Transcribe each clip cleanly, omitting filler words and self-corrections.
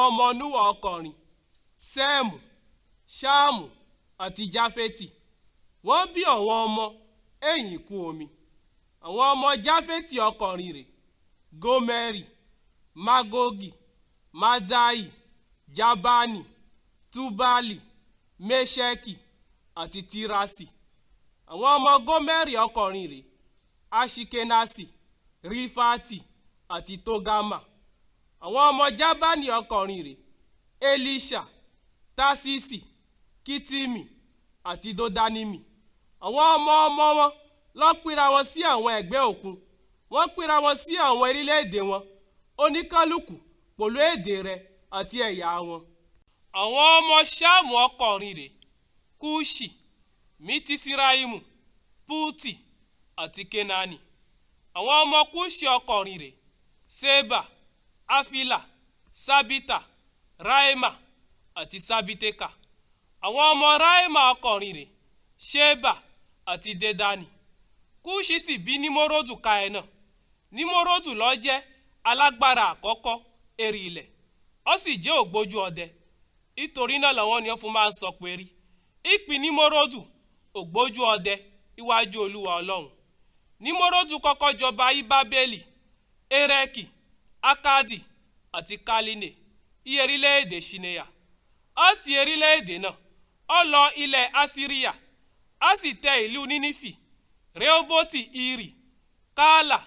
ọmọ Núwà ọkùnrin Sẹ́ẹ̀mù, Ṣáàmù àti Jáfẹ́tì. Wọ́n bí àwọn ọmọ ẹ̀yìn ikú omi. Àwọn ọmọ Jáfẹ́tì ọkùnrin rẹ̀ Gómẹ́rì, Mágógì, Mádáì, Jábánì, Túbálì, Méṣẹ́kì àti Tírásì. Àwọn ọmọ Gómẹ́rì ọkùnrin rẹ̀ Aṣikenasi, Rífátì àti Tógámà. Àwọn ọmọ Jábánì ọkùnrin rẹ̀ Elíṣà, Tásísì, Kítìmì àti Dódánìmì. Àwọn ọmọ wọn lọ pínra wọn sí àwọn ẹ̀gbẹ́ òkun. Wọ́n pínra wọn sí àwọn orílẹ̀-èdè wọn, oníkálùkù pẹ̀lú èdè rẹ̀ àti ẹ̀yà wọn. Àwọn ọmọ Ṣáàmù ọkùnrin rẹ̀ Kúṣì, Mítísíráìmù, Pútì àti Kénáánì. Àwọn ọmọ Kúṣì ọkùnrin rẹ̀ Ṣébà, Áfílà, Sábítà, Ráìmà àti Sábítékà. Àwọn ọmọ Ráìmà ọkùnrin rẹ̀ Ṣébà àti Dédánì. Kúṣì sì bí Nímóródù Káínà. Nímóródù ló jẹ́ alágbára àkọ́kọ́ eri ilẹ̀, ó sì jẹ́ ògbójú ọdẹ. Nítorí náà làwọn ènìyàn fún máa ń sọ pé rí ìpín Nímóródù ògbójú ọdẹ iwájú Olúwa Ọlọ́run. Nímóródù kọ́kọ́ jọba ní Bábélì, Érẹ́kì, Ákádì àti Kálínè ní orílẹ̀-èdè Ṣineà. Ó ti orílẹ̀-èdè náà ó lọ ilẹ̀ Asiria, á sì tẹ ìlú Nínífì, Rehoboti Iri, Káàlà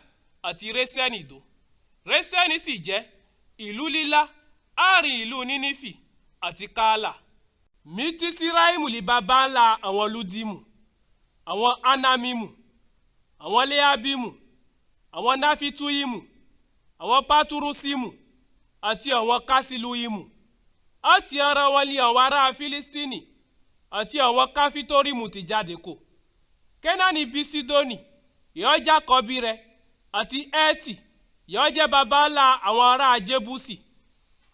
àti Rẹ́sẹ́nì dó. Rẹ́sẹ́nì sì jẹ́ ìlú lílá àárín ìlú Nínífì àti Káàlà. Mítísíráìmù ni baba ńlá àwọn Lúdímù, àwọn Anamimu, àwọn Leabimu, àwọn Nafituimu, àwọn Paturusimu àti àwọn Kasiluimu. Àti ara wọn ni àwọn ará Filistini àti àwọn Káfítórímù ti jáde kó. Kénáánì bí Sídónì, yóò Jákọ́bì rẹ̀, àti Étì, yóò jẹ́ baba ńlá àwọn ará Jébúsì,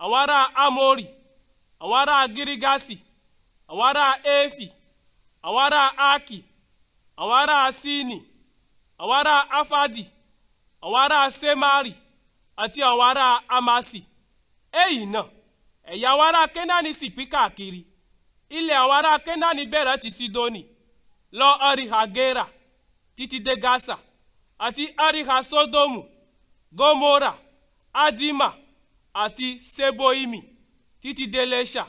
àwọn ará Amórì, àwọn ará Gírígásì, àwọn ará Éfì, àwọn ará Ákì, àwọn ará Síìnì, àwọn ará Áfádì, àwọn ará Sémárì àti àwọn ará Amásì. Èyí náà ẹ̀yà àwọn ará Kénáánì sì pín káàkiri. Ilẹ̀ àwọn ará Kénáánì bẹ̀rẹ̀ ti Sídónì lọ àríhà Gérà títí dé Gásà, àti àríhà Sódómù, Gómórà, Ádímà àti Sébóímì títí dé Léṣà.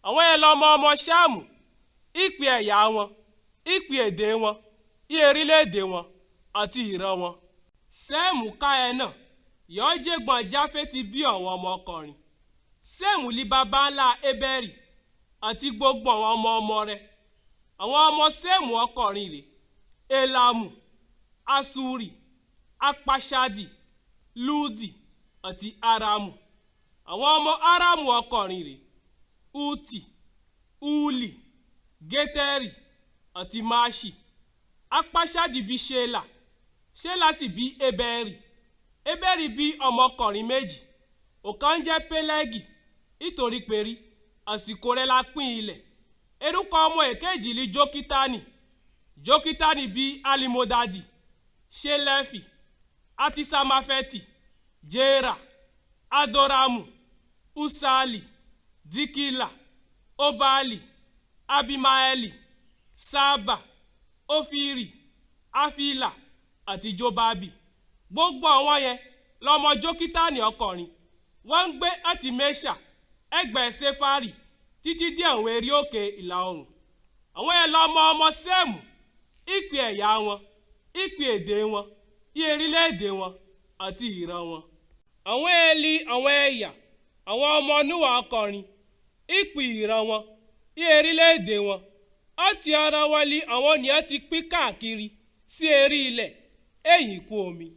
Àwọn yẹn lọmọ ọmọ Ṣáàmù, ìpín ẹ̀yà wọn, ìpín èdè wọn, orílẹ̀-èdè wọn àti ìran wọn. Ṣéèmù Káínà yóò jẹ́gbọ́n Jáfẹ́tì bí àwọn ọmọkùnrin. Ṣéèmù ni baba ńlá Ébẹ́rì àti gbogbo àwọn ọmọ rẹ̀. Àwọn ọmọ Ṣéèmù ọkùnrin rẹ̀ Élámù, Asuri, Apáṣádì, Lúdì àti Árámù. Àwọn ọmọ Árámù ọkùnrin rẹ̀ Útì, Úlì, Gétẹ́rì àti Máṣì. Apáṣádì bí Ṣélà, Ṣélà sì bí Ébẹ́rì. Ébẹ́rì bí ọmọkùnrin méjì, ọ̀kan jẹ́ Pélẹ́gì, nítorí pé rí àsìkò rẹ̀ la pín ilẹ̀. Orúkọ ọmọ èkejì ni Jókítánì. Jókítánì bí Alimodadi, Ṣéléfì, Atisamafẹ́tì, Jéra, Adoramu, Usali, Dikila, Obali, Abimaeli, Saba, Ofiri, Afila àti Jobabi. Gbogbo àwọn yẹn lọmọ Jókítánì ọkùnrin. Wọ́n ń gbé àti Méṣà ẹgbẹ́ Séfárì títí dé àwọn erí òkè ìlà oòrùn. Àwọn yẹn lọmọ ọmọ Ṣéèmù, ìpín ẹ̀yà wọn, ìpín èdè wọn, orílẹ̀-èdè wọn àti ìran wọn. Àwọn ẹ̀lì àwọn ẹ̀yà àwọn ọmọ Núwà ọkùnrin, ìpín ìran wọn, orílẹ̀-èdè wọn. Àti ara wọn ni àwọn ènìyàn ti pín káàkiri sí erí ilẹ̀ ẹ̀yìn ikú omi.